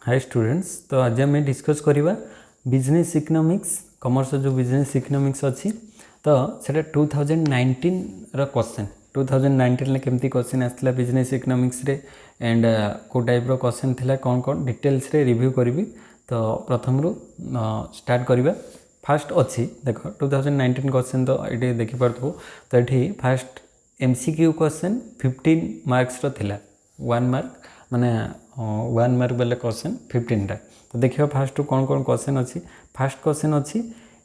Hi students. तो आज आम डिस्कस करवा बिजनेस इकोनॉमिक्स कॉमर्स जो बिजनेस इकोनॉमिक्स अच्छी तो सेटा 2019 रो क्वेश्चन 2019 केमती क्वेश्चन आसला बिजनेस इकोनॉमिक्स रे एंड को टाइप रो क्वेश्चन थिला कौन कौन डिटेल्स रे रिव्यू करी। तो प्रथम रू स्टार्ट करवा फास्ट अच्छी देख 2019 क्वेश्चन तो ये देखिपार तो ये फास्ट MCQ क्वेश्चन 15 मार्क्स रो थिला 1 मार्क माने 1 मार्क बेले क्वेश्चन 15टा। तो देखिए फास्ट कौन कौन क्वेश्चन अच्छी। फास्ट क्वेश्चन अच्छी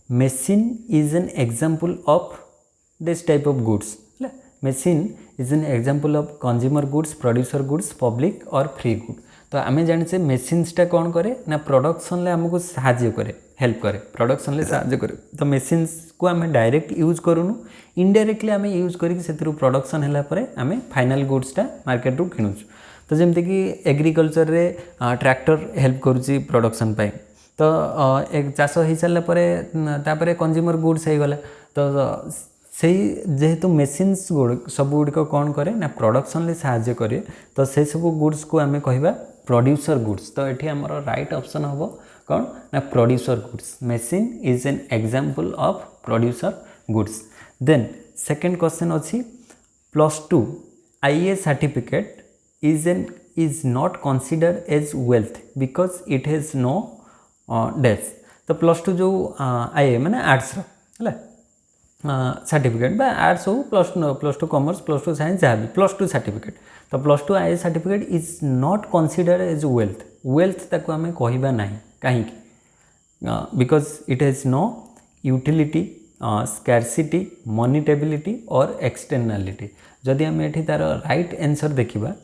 machine is an example of this type of goods. Machine is an example of consumer goods, producer goods, public और फ्री गुड। तो आम जाने मेसीन्सटा कौन करे ना प्रोडक्शन ले आमको साहाଯ୍य करे, हेल्प करे, प्रोडक्शन ले साहाଯ୍य करे। तो मेसीन्स को आम डायरेक्ट यूज करूनु, इनडायरेक्टली आम यूज करके प्रोडक्शन है आम फाइनाल गुड्सटा मार्केट रू किणुचु। तो जमती कि एग्रीकल्चर रे ट्रैक्टर हेल्प करुच्ची प्रोडक्शन पाई। तो एक चाष हो सारापर कंज्यूमर गुड्स हो गला। तो से जेहेतु मेसीन्स सब गुड़िक कौन करे ना प्रोडक्शन ले साहाଯ୍य करे। तो से सब गुड्स को आम कहवा प्रोड्यूसर गुड्स। तो ये आमर राइट ऑप्शन हम कौन ना producer goods. Machine is an example of producer goods. Then second question अच्छी +2 IA certificate is not considered as wealth because it has no dash। तो +2 जो IA माने आर्ट्स है सर्टिफिकेट बा आर्ट्स हो +2 कॉमर्स +2 साइंस जहाँ भी +2 सर्टिफिकेट। तो +2 IA certificate is not considered as wealth. Wealth ताको आम कहवा ना कहीं because it has no utility, scarcity, monetability और एक्सटर्नालिटी। जदि आम ये तार राइट आंसर देखा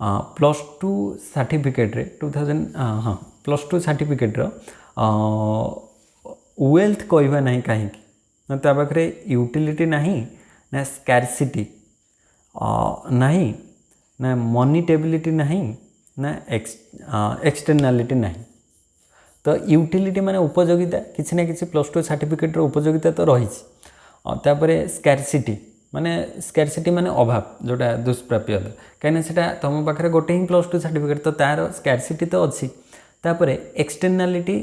+2 सर्टिफिकेट रे 2000 हाँ +2 सर्टिफिकेट वेल्थ कहवा ना कहीं ना ता पाखे यूटिलिटी नहीं ना स्कैरसिटी नहीं ना मॉनिटेबिलिटी नहीं ना एक्सटर्नालिटी नहीं। तो यूटिलिटी माने उपयोगिता किसी ना किसी +2 सर्टिफिकेट उपयोगिता तो रही। स्कैरसिटी माने स्कैरसिटी माने अभाव जोटा दुष्प्राप्य कहीं से तुम पाखे गोटे ही +2 सर्टिफिकेट तो तार स्कैरसिटी तो अच्छी। तापर एक्सटर्नालिटी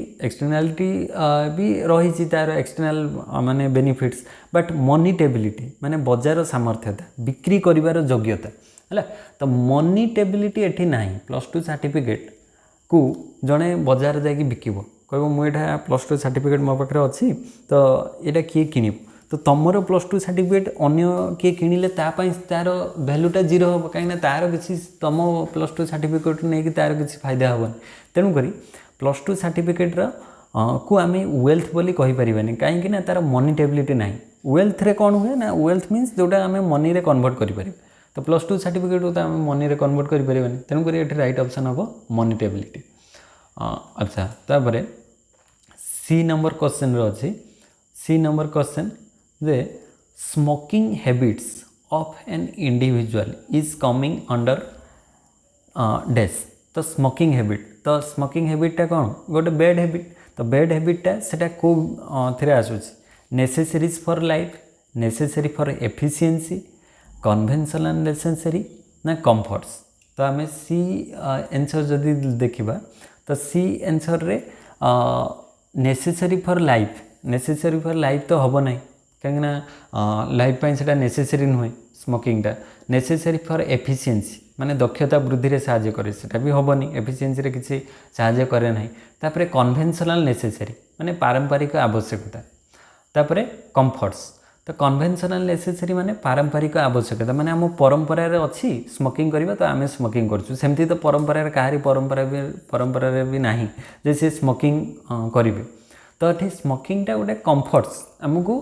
भी रही तार एक्सटर्नाल माने बेनिफिट्स बट मॉनिटेबिलिटी माने बजार सामर्थ्यता बिक्री करिवार योग्यता है। तो मॉनिटेबिलिटी एठी नहीं। +2 सर्टिफिकेट को जड़े बजार जाकि बिकब कह मुझे +2 सर्टिफिकेट मो पाखे अच्छी तो यहाँ किए किण। तो तुमर +2 सर्टिफिकेट अन्य किए किणिले तार भैल्यूटा 0 हम कहीं तार किसी तुम +2 सर्टिफिकेट नहीं तार किसी फायदा हेनी। तेणुक +2 सर्टिफिकेट को आम वेल्थ बोली कहीपर कहीं तार मॉनिटेबिलिटी ना। वेल्थ रे कौन हुए ना वेल्थ मीन्स जोटा आम मनी रे कन्वर्ट करें। तो +2 सर्टिफिकेट को तो आम मनी रे कन्वर्ट करें। तेणुक ये राइट ऑप्शन हम मॉनिटेबिलिटी। अच्छा तापर सी नंबर क्वेश्चन अच्छी। सी नंबर क्वेश्चन जे smoking habits of an individual is coming under dash. तो स्मोकिंग हैबिट तो स्मोकिंग हैबिटा कौन गोटे बैड हैबिट। तो बैड हैबिटा से को थे आसूँ necessities for life, necessary for efficiency, conventional necessary ना कंफर्ट्स। तो आम सी आंसर जदि देखा तो सी आंसर रे नेसेसरी फॉर लाइफ तो हम ना कहीं लाइफ से नेसेसरी नुहे स्मोकिंगटा। नेसेसरी फॉर एफिशिएंसी माने दक्षता वृद्धि रे साहाय्य करे सेटा भी हेनी, एफिशिएंसी रे किसी साहाय्य करे ना। तापर कन्वेंशनल नेसेसरी माने पारंपरिक आवश्यकता। तापर कंफर्ट्स तो कन्वेंशनल नेसेसरी माने पारंपरिक आवश्यकता माने आम परंपरा रे अच्छी स्मोकिंग करवा तो आम स्मोकिंग करछू। सेमती तो परंपरा कहारी परंपरा रे भी नहीं जे से स्मोकिंग करेंगे। तो ये स्मोकिंगटा गोटे कंफर्ट्स आमको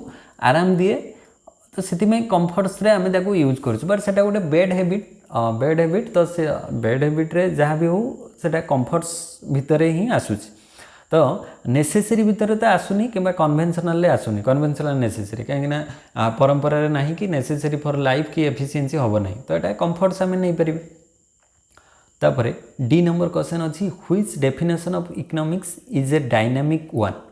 आराम दिए तो से कंफर्ट्स रे आम ताको यूज करूँ बट सेटा गोटे बैड हैबिट। तो से बैड हैबिट रे जहाँ भी हो सेटा कंफर्ट्स भितर ही आसूची। तो नेसेसरी भितर तो आसुनी कि कन्वेंशनल आसुनी कन्वेंशनल नेसेसरी कहीं परंपरा ना कि नेसेसरी फॉर लाइफ कि एफिशिएंसी हम ना। तो यहाँ कंफर्ट्स आम नहीं पारे। तापर डी नंबर क्वेश्चन अच्छी which definition of economics is a dynamic one.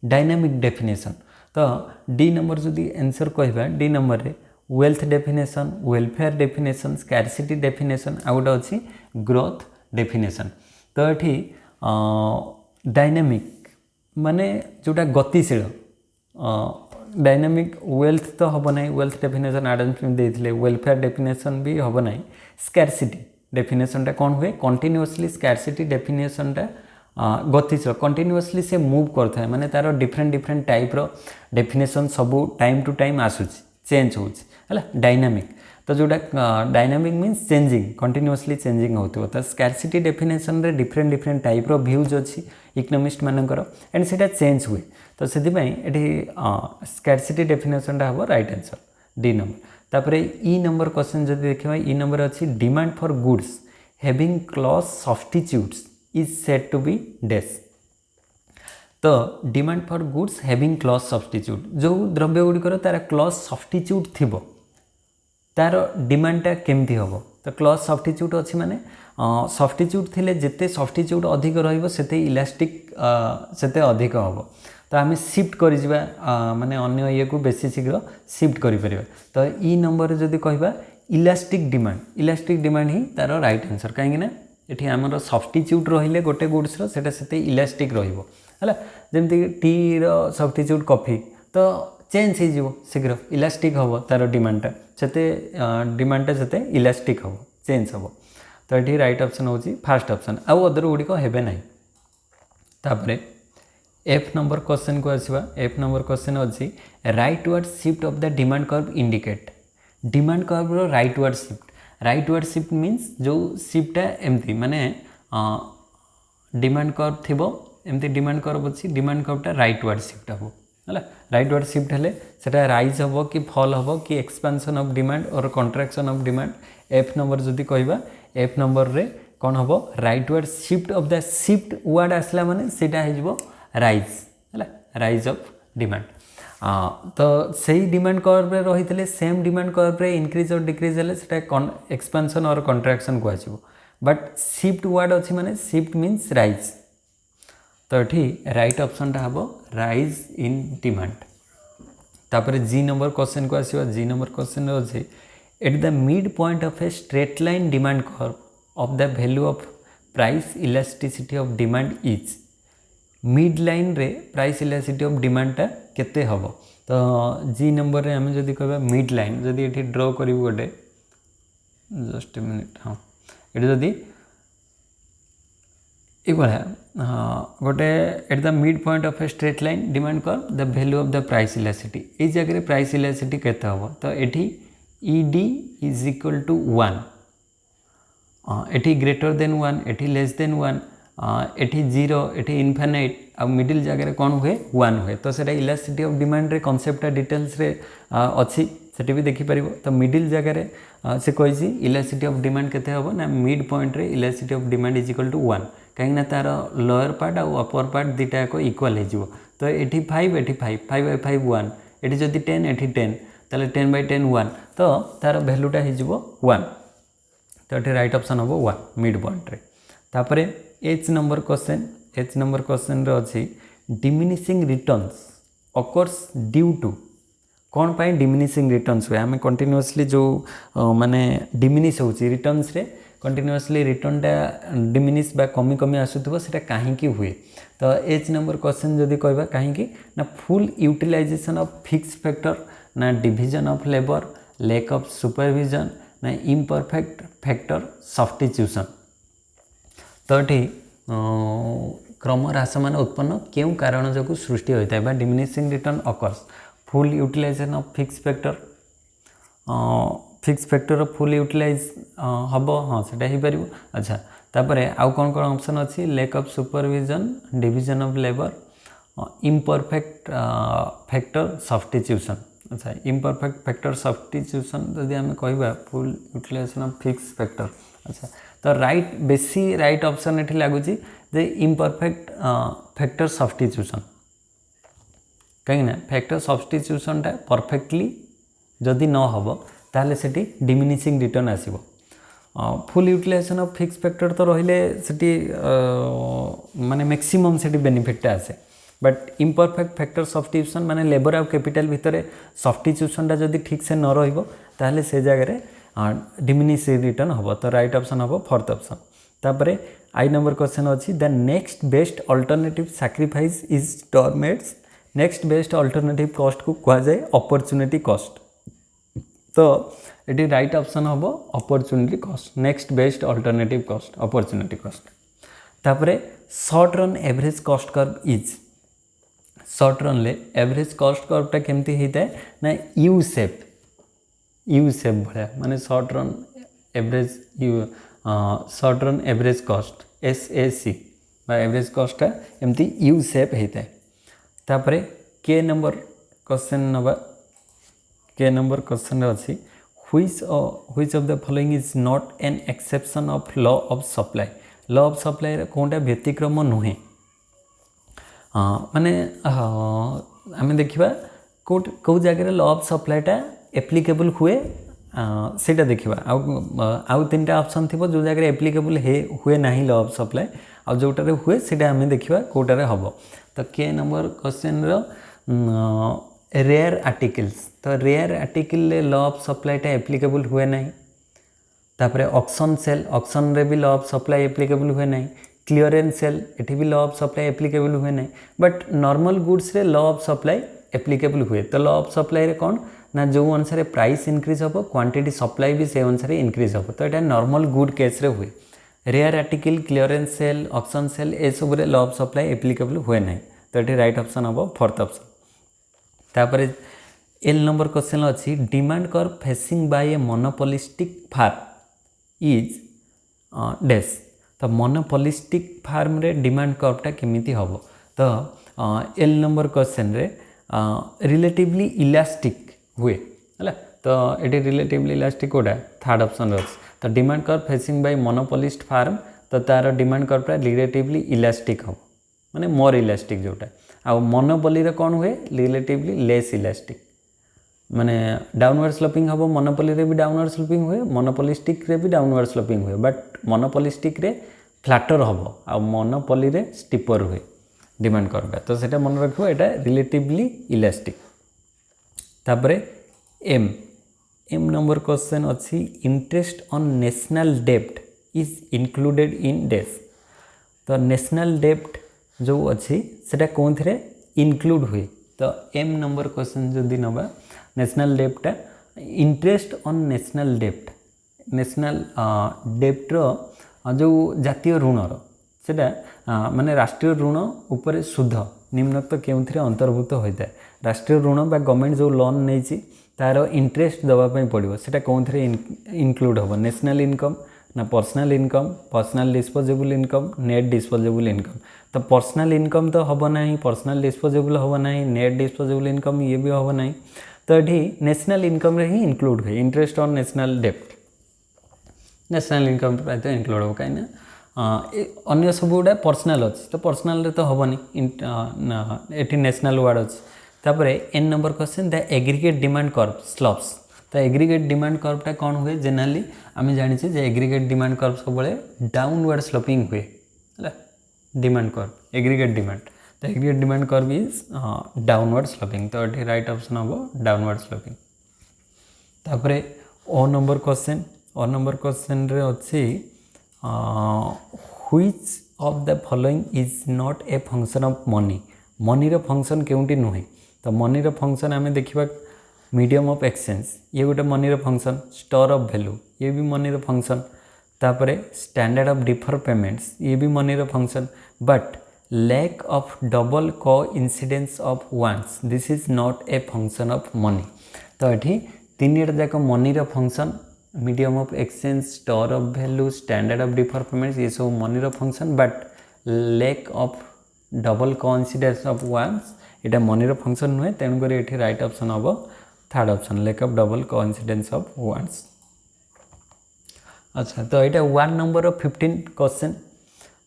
Dynamic definition तो डी नंबर जदि आंसर कहवा डी नंबर रे wealth definition, welfare definition, scarcity definition आ गोटे अच्छी ग्रोथ डेफिनेशन। तो ये डायनामिक माने जोटा गतिशील डायनामिक वेल्थ तो हम ना वेल्थ डेफिनेशन आडम स्मिथ देते वेलफेयर डेफिनेशन भी हम ना स्कैरसिटी डेफिनेशनटा कौन हुए कंटिन्यूअसली स्कैरसिटी डेफिनेशनटा गतिशील कंटिन्यूअसली से मूव करता है माने तार डिफरेंट डिफरेंट टाइप रो डेफिनेशन सबू टाइम टू टाइम आसूची चेंज होला डायनामिक तो जोटा dynamic means changing continuously changing होतो तो स्कैरसिटी डेफिनेशन रे डिफरेंट डिफरेंट टाइप रो व्यूज अच्छी इकोनॉमिस्ट मानकर एंड सेटा चेंज हुए तो से स्कैरसिटी डेफिनेशनटा हम राइट आंसर डी नंबर तापर ई नंबर क्वेश्चन जब देखा ई नंबर अच्छी demand for goods having close substitutes is said to be dash तो demand for goods having close substitute जो द्रव्य गुड़िकर तार क्लॉज सब्स्टिट्यूट थिबो तार डिमांडटा केमती हम तो क्लॉज सब्स्टिट्यूट अच्छी माने सब्स्टिट्यूट थिले जिते सब्स्टिट्यूट अधिक रहिबो सेते इलास्टिक सेते अधिक हम तो आम शिफ्ट कर माने अन्य ये को बेसी शीघ्र शिफ्ट करें तो ई नंबर जदि कहबा इलास्टिक डिमांड ही तार राइट आंसर कहीं ये आमर सब्स्टिट्यूट रहिले गोटे गुड्स सेटा सेते इलास्टिक रहिबो है जमती टी रो सब्स्टिट्यूट कॉफी तो चेंज हो शीघ्र इलास्टिक हम तार डिमांडटा सेते डिमांडटा सेते इलास्टिक हम चेंज हम तो ये राइट ऑप्शन होची फर्स्ट ऑप्शन आउ अदर गुड़िक हेबे नहीं तापरे एफ नंबर क्वेश्चन को आसवा एफ नंबर क्वेश्चन अच्छी rightward shift of the demand curve indicate demand curve रो राइट वर्ड शिफ्ट मीन्स जो शिफ्टा एमती माने डिमांड कर्व थिबो एमती डिमांड कर्व अच्छी डिमांड कर्वटा राइट वर्ड शिफ्ट हम है राइट वर्ड शिफ्ट हेले सेटा राइज हम कि फॉल हम कि एक्सपेंशन ऑफ डिमांड और कंट्राक्शन ऑफ डिमांड एफ नंबर जदि कहबा एफ नंबर रे कौन हम right word shift of the shift word आसला माने सेटा हो राइज है राइज ऑफ डिमांड तो सही डिमांड कर्व रे रही सेम डिमांड कर्व रे इंक्रीज और डिक्रीज हेले सेटा एक्सपेंशन और कंट्राक्शन को आसीबो बट शिफ्ट वर्ड अच्छी माने शिफ्ट मीन्स राइज तो ये राइट ऑप्शनटा हम राइज इन डिमांड तापर जी नंबर क्वेश्चन को आसवा जी नंबर क्वेश्चन अच्छे eight the mid point of a straight line demand curve of the value of price elasticity of demand is mid line रे price elasticity of डिमांडटा केते हम तो जी number रे आम जदि कहबा मिड लाइन जदि ये ड्र करूँ गोटे जस्ट ए मिनिट हाँ ये जदि हाँ गोटे at the mid point of a straight line demand curve the value of the price elasticity ये जगह प्राइस इलास्टिसिटी केते हम तो ये E D is equal to 1 एटी ग्रेटर देन 1 एटी लेस देन 1 एटी 0 एटी इनफाइनाइट आ मिडिल जगह कौन हुए 1 हुए तो सेटा इलास्टिसिटी ऑफ डिमांड रे कॉन्सेप्टटा डिटेल्स रे अच्छी सेठी भी देखि परिबो तो मिडिल जगह से कही इलास्टिसिटी ऑफ डिमांड केते हम ना मिड पॉइंट रे elasticity of demand is equal to 1 कहीं तार लोअर पार्ट और अपर पार्ट दुटा एक इक्वाल हो तो ये 5 ये 5 5 by 5 1 ये जदि 10 ये 10 ताले 10 by 10 1 तो तार वैल्यूटा हो 1 तो ये राइट ऑप्शन हम 1 मिड पॉइंट रे तापर एच नंबर क्वेश्चन अच्छी diminishing returns occurs due to कौन पाई डिमिनिशिंग रिटर्न्स हुए आम कंटिन्यूअसली जो माने डिमिनिश हो रिटर्न्स रे कंटिन्यूअसली रिटर्नटा डिमिनिश बा कमी कमी आसुथबो सेटा काहेकि हुए तो एच नंबर क्वेश्चन जदि कहबा काहेकि ना full utilisation of fix factor ना division of labour lack of supervision ना इम्परफेक्ट फैक्टर सब्स्टिट्यूशन तो ये क्रम ह्रास मान उत्पन्न क्यों कारण जो सृष्टि होता है diminishing return occurs full utilisation of fix factor full utilise हम हाँ से हो पार अच्छा तापर आउ कौन कौन ऑप्शन अच्छी lack of supervision division of labour imperfect factor substitution अच्छा इम्परफेक्ट फैक्टर सब्स्टिट्यूशन जदि आम कहबा full utilisation of fix factor अच्छा तो राइट बेसी राइट ऑप्शन ये लगुच जे इम्परफेक्ट फैक्टर सब्स्टिट्यूशन कहीं फैक्टर सब्स्टिट्यूशनटा परफेक्टली जदि न हम ताहले सेठी डिमिनिशिंग रिटर्न आसीबो full utilisation of fix factor तो रहिले सेठी माने मैक्सिमम सेठी बेनिफिटटा आसे बट इम्परफेक्ट फैक्टर सब्स्टिट्यूशन माने लेबर आउ कैपिटल भितर सब्स्टिट्यूशनटा जदि ठीक से न रहिबो ताहले से जगह डिमिनिशिंग रिटर्न हम तो राइट ऑप्शन हम फोर्थ ऑप्शन तापरे आई नंबर क्वेश्चन अच्छी the next best alternative sacrifice is termed as next best alternative cost को कह जाए अपॉर्चुनिटी कॉस्ट तो ये राइट ऑप्शन हम opportunity cost next best alternative cost opportunity cost तापर short run average cost curve is short run ले average cost कर्वटा केमती होता है ना यू शेप भाया माने short run average U short run average cost SAC average cost एमती यू शेप होता है तापर के नंबर क्वेश्चन नवा के नंबर क्वेश्चन अच्छी which of the following is not an exception of law of supply कौनटा व्यतिक्रम नुहे माने आम देखा कौ जगह लॉ ऑफ सप्लाईटा एप्लिकेबल हुए सेटा देखा आउ तीन टा ऑप्शन थी जो जगह एप्लिकेबल हुए ना लॉ ऑफ सप्लाई आ जोटारे हुए सेटा आम देखा कौटारे हम तो K number question rare articles तो रेयर आर्टिकल लॉ ऑफ सप्लाईटा एप्लिकेबल हुए ना तापर ऑक्शन सेल ऑक्शन रे भी लॉ ऑफ सप्लाई एप्लिकेबल हुए ना क्लियरेंस सेल एटी भी लॉ ऑफ सप्लाई एप्लिकेबल हुए ना बट नॉर्मल गुड्स रे लॉ ऑफ सप्लाई एप्लिकेबल हुए तो लॉ ऑफ सप्लाई रे कौन ना जो अनुसार प्राइस इंक्रीज हम क्वांटिटी सप्लाई भी से अनुसार इंक्रीज हम तो यहाँ नॉर्मल गुड केस रे हुए rare article clearance sale auction sale ए सब लॉ ऑफ सप्लाई एप्लिकेबल हुए ना तो ये राइट ऑप्शन हम फोर्थ ऑप्शन तापर एल नंबर क्वेश्चन अच्छी demand curve facing by a monopolistic firm is dash तो मोनोपोलिस्टिक फार्म रे डिमांड कर्वटा केमिति हम तो एल नंबर क्वेश्चन रे रिलेटिवली इलास्टिक हुए है तो ये रिलेटिवली इलास्टिक कोटा थर्ड ऑप्शन अच्छे तो demand curve facing by monopolist farm तो तार डिमांड कर्वटा रिलेटिवली इलास्टिक हम माने मोर इलास्टिक जोटा आ मोनोपोली रे कौन हुए रिलेटिवली लेस इलास्टिक माने डाउनवर्ड स्लोपिंग हम मोनोपोली रे भी डाउनवर्ड स्लोपिंग हुए मोनोपोलिस्टिक रे भी डाउनवर्ड स्लोपिंग हुए बट मोनोपोलिस्टिक रे फ्लैटर हम आ मोनोपोली रे स्टीपर हुए डिमांड कर्वटा तो सेटा मन रखिबो एटा रिलेटिवली इलास्टिक तापर एम नंबर क्वेश्चन अच्छी इंटरेस्ट ऑन नेशनल डेब्ट इज इंक्लूडेड इन डैश तो नेशनल डेब्ट जो अच्छी सेटा कौन थे इंक्लूड हुए तो एम नंबर क्वेश्चन जदि नवा नेशनल डेब्टा इंटरेस्ट ऑन नेशनल डेब्ट नेशनल डेब्टर जो जातीय ऋणर सेटा माने राष्ट्रीय ऋण उपरे सुध निम्नोक्त केउथिरे अंतर्भुक्त होता है राष्ट्रीय ऋण बा गवर्नमेंट जो लोन नहीं तार इंटरेस्ट दवाई पड़ो सेटा कौन थे इंक्लूड हम नेशनल इनकम ना personal income personal disposable income net disposable income तो पर्सनल इनकम तो हम ना पर्सनल डिस्पोजेबल हम ना नेट डिस्पोजेबल इनकम ये भी हम ना तो ये नेशनल इनकम रे ही इंक्लूड हुए इंटरेस्ट ऑन नेशनल डेब्ट नेशनल इनकम प्रायः तो इंक्लूड हम कहीं अन्य सब गुड़ा पर्सनल अच्छे तो पर्सनल रे तो हेनी ये नेशनल वार्ड अच्छे तापर N number question the aggregate demand curve slopes तो एग्रीगेट डिमांड कर्वटा कौन हुए जेनराली आम जाने एग्रीगेट डिमांड कर्व सब डाउनवर्ड स्लोपिंग हुए है डिमांड कर्व एग्रीगेट डिमांड तो aggregate demand curve is downward sloping तो ये राइट ऑप्शन हम डाउनवर्ड स्लोपिंग तापर ओ नंबर क्वेश्चन रे अच्छी which of the following is not a function of money रो फंक्शन केउंटी नुहे तो मनी रो फंक्शन आम देखा मीडियम ऑफ एक्सचेंज ये गोटे मनी रो फंक्शन स्टोर ऑफ वैल्यू ये भी मनी रो फंक्शन तापर स्टैंडर्ड ऑफ डिफर पेमेंट्स ये भी मनी रो function but lack of double coincidence of wants this is not a function of money तो ये तीन जाक मनी रो function medium of exchange store of value standard of defer payments ये सब मनी रो function but lack of double coincidence of wants यहाँ money रो फंक्शन नुहे तेणुक ये राइट ऑप्शन हम third option lack of double coincidence of wants अच्छा तो यहाँ 1 नंबर 15 क्वेश्चन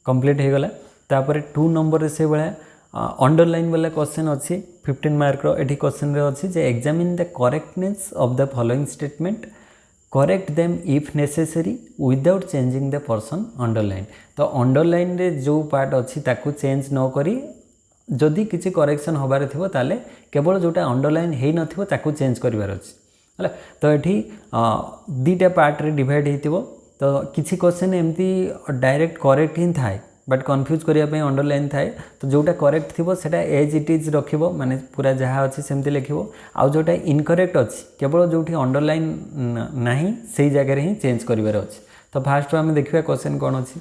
कंप्लीट हो गला तापर 2 नंबर से भाया अंडरलाइन वाला क्वेश्चन अच्छी 15 मार्क ये क्वेश्चन अच्छी J examine the correctness of the following statement correct them if necessary without changing the person underline तो अंडरलाइन रे जो पार्ट अच्छी ताकू चेंज न करी जदि किसी करेक्शन होबार थिबो ताले केवल जोटा अंडरलाइन हेई नथिबो ताकू चेंज करिवार अछि है तो ये 2टा पार्ट रे डिवाइड हेतिबो तो किसी क्वेश्चन एमती डायरेक्ट करेक्ट ही थाए बट कन्फ्यूज करने अंडरलाइन थाए तो जोटा करेक्ट थी सेटा एज इट इज रखिबो माने पूरा जहाँ अच्छी सेमती लिखिबो आउ जोटा इनकरेक्ट अच्छी केवल जो अंडरलाइन नहीं से जगह ही चेंज करिवार अच्छी। तो फास्ट आम देखा क्वेश्चन कौन अच्छी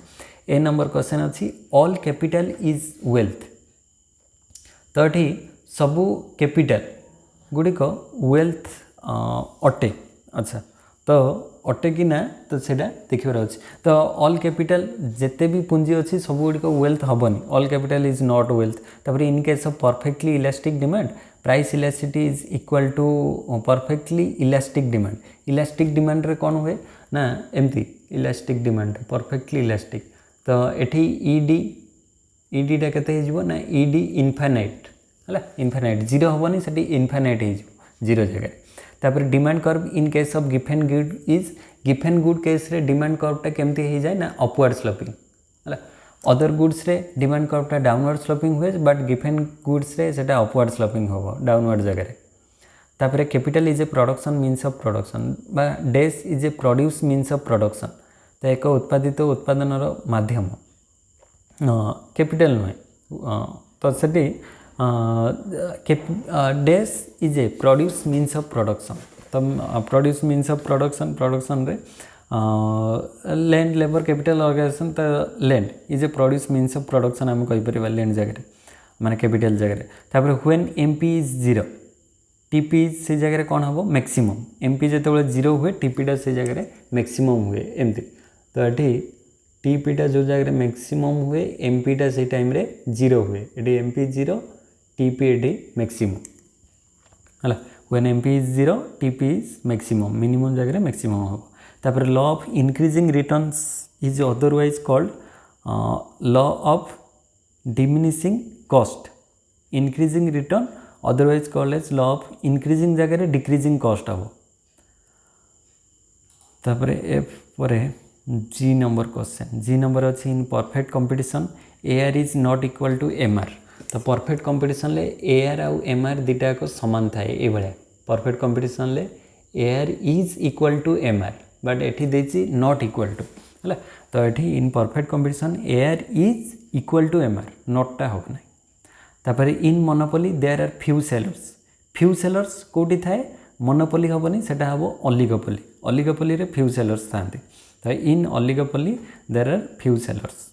ए नंबर क्वेश्चन अच्छी ऑल कैपिटल इज वेल्थ। तो ये सबू कैपिटल गुड़िक वेल्थ अटे। अच्छा तो अटे कि ना तो सेटा देखिबार अच्छे। तो ऑल कैपिटल जिते भी पुंजी अच्छी सब गुड़िक वेल्थ हेनी all capital is not wealth. तापर in case of perfectly elastic demand price elasticity is equal to perfectly elastic demand. Elastic demand रे कौन हुए ना एमती इलास्टिक डिमांड परफेक्टली इलास्टिक। तो ये ईडीटा केते हो ना ईडी इनफाइनाइट है इनफाइनाइट जीरो हेनी से इनफाइनाइट हो जीरो जगह। तापर demand curve in case of Giffen good is Giffen good case रे डिमांड कर्वटा केमती हो जाए ना अपवर्ड स्लोपिंग है। अदर गुड्स रे डिमांड कर्वटा डाउनवर्ड स्लोपिंग हुए बट गिफेन गुड्स रे सेटा अपवर्ड स्लोपिंग हो डाउनवर्ड जगह। तापर capital is a production means of production बा डेज is a produce means of production. तो एक उत्पादित उत्पादन माध्यम कैपिटल नुहे। तो से डेज is a produce means of production. तो produce means of production production रे लैंड लेबर कैपिटल ऑर्गेनाइजेशन। तो land is a produce means of production आम कहीपर लैंड जगह माने कैपिटल जगह। तापर when MP is zero TP से जगह कौन हम मैक्सिमम एमपी जो जीरो हुए टीपीटा से जगह मैक्सिमम हुए एमती। तो ये टीपीटा जो जगह मैक्सिमम हुए एमपीटा से टाइम रे जीरो हुए ये एमपी जीरो टीपी ये मैक्सिमम है। When MP is zero TP is maximum minimum जगह मैक्सिमम हम। तापर law of increasing returns is otherwise called law of diminishing cost. Increasing return otherwise called as law of increasing जगह decreasing cost हम। तापर F पर G number question G number अच्छी in perfect competition AR is not equal to MR. तो perfect competition ले AR आउ MR दुटा को सामान थाए ये भाया परफेक्ट कंपटीशन ले AR is equal to MR but एठी देछि नॉट इक्वल टू है। तो ये in perfect competition AR is equal to MR नॉटटा हो ना। तापर in monopoly there are few sellers कोटी थाए मोनोपोली हेनी सेटा हम ऑलिगोपोली ऑलिगोपोली रे फ्यू सेलर्स थांती। तो in oligopoly there are few sellers.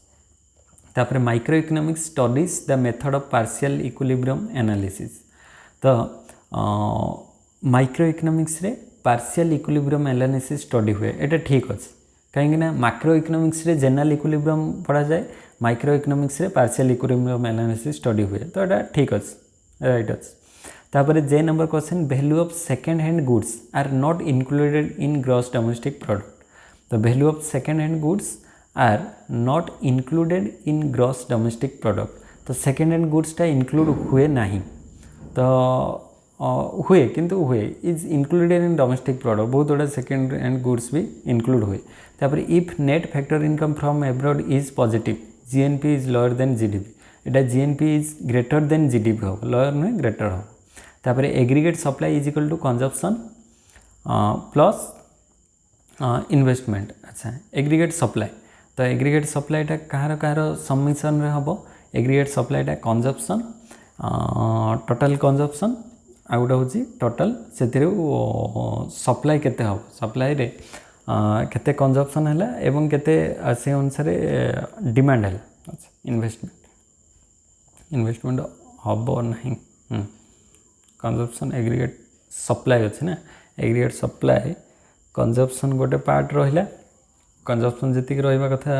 तापर microeconomics studies the method of partial equilibrium analysis. तो माइक्रो इकोनॉमिक्स रे पार्शियल इक्विलिब्रियम एनालिसिस स्टडी हुए ये ठीक अच्छे कहीं माइक्रो इकोनॉमिक्स रे जनरल इक्विलिब्रियम पढ़ा जाए माइक्रो इकोनॉमिक्स रे पार्शियल इक्विलिब्रियम एनालिसिस स्टडी हुए तो ये ठीक अच्छे राइट अच्छे। तापर J number question value of second hand goods are not included in gross domestic product. तो value of second hand goods are not included in gross domestic product. तो second hand गुड्सटा इंक्लूड हुए नहीं तो हुए किंतु हुए is included in domestic product बहुत गुड़ा सेकेंड हैंड गुड्स भी इंक्लूड हुए। तापर if net factor income from abroad is positive GNP is lower than GDP एटा GNP is greater than GDP हो लोअर नुहे ग्रेटर हो। तापर aggregate supply is equal to consumption plus investment. अच्छा aggregate supply तो aggregate सप्लाईटा कହାର सम्मिश्रण रे हम एग्रीगेट सप्लाईटा कंजप्शन टोटल कंजप्शन आ गोटे हूँ टोटल से सप्लाई केते हम सप्लाई रे केते कंजप्शन है एवं केते से अनुसार डिमांड है। अच्छा इन्वेस्टमेंट हम ना कंजप्शन एग्रीगेट सप्लाई अच्छे ना एग्रीगेट सप्लाई कंजप्शन गोटे पार्ट रहा कंजप्शन जी रहा कथा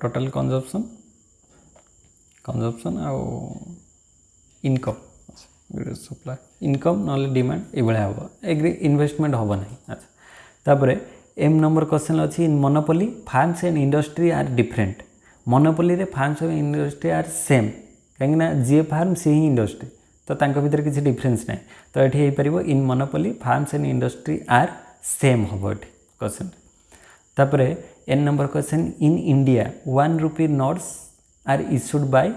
टोटल कंजप्शन आउ इनकम सप्लाई इनकम ना डिमांड ये हम एग्री इन्वेस्टमेंट हम ना। अच्छा तापर एम नंबर क्वेश्चन अच्छी in monopoly firms and industry are different. Monopoly रे firms and industry are same कहीं जी फार्म सी ही इंडस्ट्री तो तांको भीतर किसी डिफरेंस ना। तो ये हो in monopoly firms and industry are same हम ये क्वेश्चन। तापर N number question in India 1 rupee notes are issued by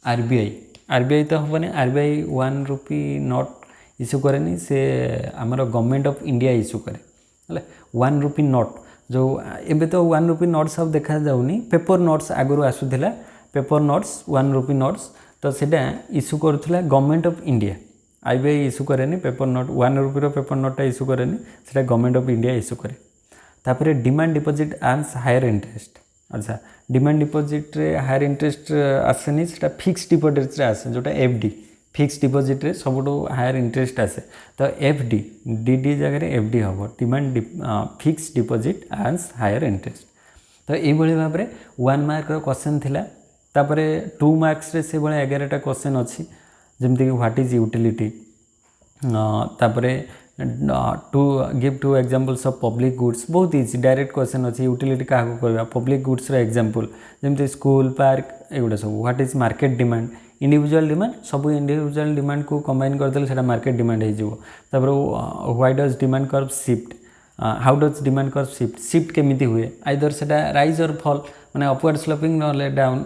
RBI. RBI तो हम आरबीआई 1 रुपी नोट इश्यू कैनि से आमर गवर्नमेंट ऑफ इंडिया इश्यू करे 1 रुपी नोट जो एबे तो 1 रुपी नोट्स अब देखा जाउनी पेपर नोट्स आगु आसुला पेपर नोट्स 1 रुपी नोट्स तो सेटा इश्यू करूला government of India RBI issue करे पेपर नोट 1 रुपी पेपर नोटा इश्यू करे सेटा गवर्नमेंट ऑफ इंडिया इश्यू करे तापर demand deposit earns higher interest अच्छा डिमांड डिपॉजिट रे हायर इंटरेस्ट आसेनी सेटा फिक्स्ड डिपॉजिट रे आसे जोटा एफडी फिक्स्ड डिपॉजिट रे सबुठो हायर इंटरेस्ट आसे तो एफडी डीडी जगह एफडी हम demand fixed deposit earns higher interest तो ये भाव में 1 मार्क क्वेश्चन थिला तापर 2 मार्क्स रे से भाई 11टा क्वेश्चन अच्छी जमती कि व्हाट इज यूटिलिटी तापर to give 2 examples of public goods बहुत इजी डायरेक्ट क्वेश्चन अच्छी यूटिलिटी क्या कहवा पब्लिक गुड्स एग्जांपल जमती स्कूल पार्क एगुड़ा सब what is market demand individual demand सब इंडिविजुअल डिमांड को कंबाइन करदेले सेटा मार्केट डिमांड हो why does demand curve shift how does demand curve shift केमिति हुए आइदर सेटा राइज और फॉल माने अपवर्ड स्लोपिंग नले डाउन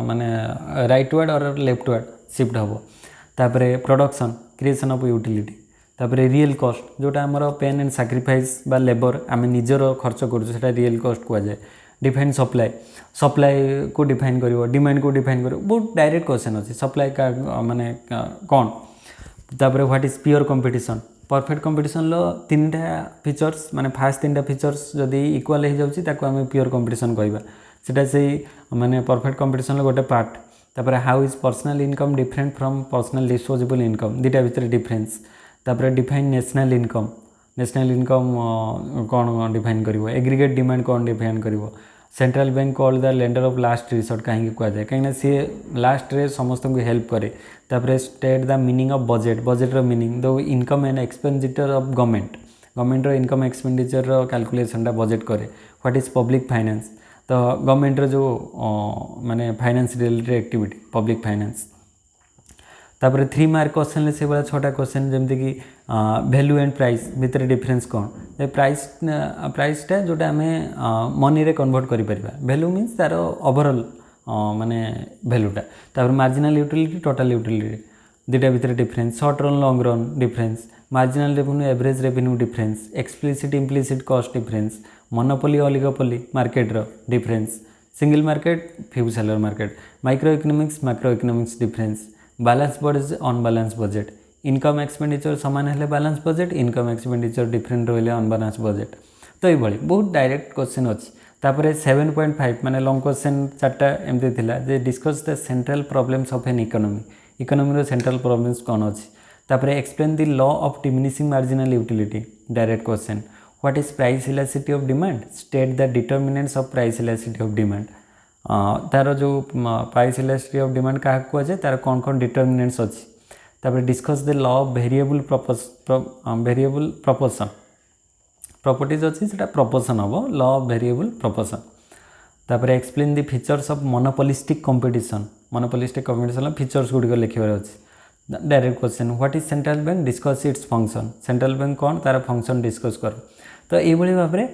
माने राइटवर्ड और लेफ्टवर्ड शिफ्ट हम तापर प्रोडक्शन क्रिएशन ऑफ यूटिलिटी तापर रियल कॉस्ट जोटा आमर पेन एंड सैक्रिफाइस बा लेबर आम निजर खर्च करूँ रियल कॉस्ट कहुए डिफाइन सप्लाई सप्लाई को डिफाइन करिवो डिमांड को डिफाइन करिवो बहुत डायरेक्ट क्वेश्चन अच्छी सप्लाई का माने कौन तापर what is pure competition perfect competition लो 3टा फीचर्स माने फास्ट 3टा फीचर्स जदि इक्वल हो जाउची ताको आम प्योर कंपटीशन कहबा सेटा से माने परफेक्ट कंपटीशन लो गोटे पार्ट तापर how is personal income different from personal disposable income दुटा भितर डिफरेंस तापर डिफाइन नेशनल इनकम कौन डिफाइन करिवो एग्रीगेट डिमांड कौन डिफाइन करिवो central bank called the lender of last resort कहीं कहुए कहीं सी लास्ट रे समस्त को हेल्प करे तापर state the meaning of budget meaning the income and expenditure of government income expenditure calculation budget करे व्हाट इज पब्लिक फाइनेंस तो गवर्नमेंट जो माने finance related activity public finance तापर 3 मार्क क्वेश्चन से भाई 6टा क्वेश्चन जमती कि वैल्यू एंड प्राइस भितर डिफरेंस कौन प्राइसटा जोटा आम मनी रे कन्वर्ट करि परिबा वैल्यू मीन्स तार ओवरऑल माने वैल्यूटा तापर मार्जिनल यूटिलिटी टोटल यूटिलिटी दुटा भितर difference short run long run difference marginal revenue average revenue difference explicit implicit cost difference monopoly oligopoly market रो difference single market future market microeconomics difference balance budget unbalance budget income expenditure सामान है balance budget income expenditure different रही unbalance budget तो ये बहुत direct question अच्छी तापर 7.5 माने लॉन्ग क्वेश्चन 4टा एमती थिला J discuss the central problems of an economy रो सेंट्रल प्रॉब्लम्स कौन अच्छी तापर explain the law of diminishing marginal utility direct question what is price elasticity of demand state the determinants of price elasticity of demand तार जो price elasticity of demand क्या कहुए तार कौन कौन डिटर्मिनेंट्स अच्छी तापर discuss the law of variable proportion properties अच्छी से प्रपोर्शन हम लॉ ऑफ वेरिएबल प्रपोर्शन तापर explain the features of monopolistic competition features गुड़िक लिखार अच्छी direct question what is central bank discuss its function central bank कौन तार फंक्शन डिस्कस कर तो ये भाव में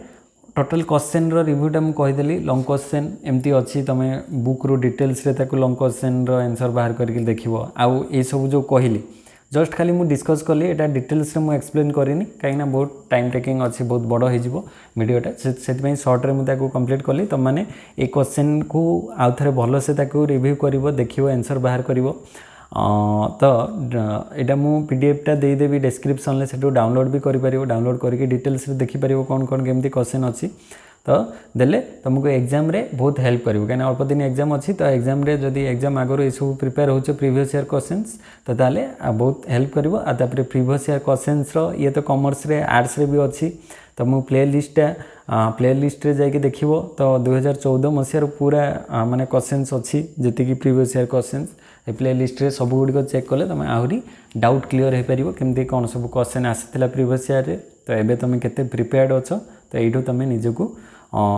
टोटल क्वेश्चन रिव्यूटा मुझे कहीदेली लॉन्ग क्वेश्चन एमती अच्छी तुम बुक रू डिटेल्स रे ताको लॉन्ग क्वेश्चन आंसर बाहर करके देखिबो आउ ये सब जो कहली जस्ट खाली मुझे डिस्कस कली एटा डिटेल्स रे मुझे एक्सप्लेन करिनी कहीं बहुत टाइम टेकिंग अच्छी बहुत बड़ हो वीडियोटा से सर्ट रे मुझे कंप्लीट कली तुम मैंने ये क्वेश्चन को आउ थे भल से रिव्यू कर देखो आंसर बाहर कर तो यहाँ मु पीडीएफटा देदेवी डिस्क्रिप्शन से डाउनलोड भी करें डाउनलोड करके डिटेल्स देखिपर कौन कौन केमती क्वेश्चन अच्छी तो देले तुमको एग्जाम रे बहुत हेल्प करेंगे कहीं अल्प दिन एग्जाम अच्छी तो एग्जाम रे जदि एग्जाम आगुरी ये सब प्रिपेयर हो प्रीवियस ईयर क्वेश्चंस तो ताले बहुत हेल्प करिवो आ तापर प्रीवियस ईयर क्वेश्चंस ये तो कॉमर्स रे आर्ट्स रे भी अच्छी तो मु प्ले लिस्ट रे जाके देखिबो तो 2014 मसीहार पूरा माने क्वेश्चंस अच्छी जी previous year questions a play list रे सब गुड़िक चेक कले तुम आहरी डाउट क्लीयर हो पार केमती कौन सब क्वेश्चन आसाला प्रीवियस ईयर रे तो एबे तुम केते प्रिपेयर्ड अच्छ तो यू तुम निजको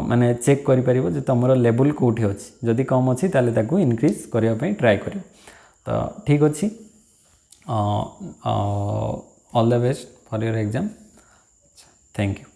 माने चेक कर तुम लेवल कौटी अच्छी जदि कम अच्छी ताले ताकू इनक्रीज करने ट्राए कर तो ठीक अच्छी all the best for your exam thank you.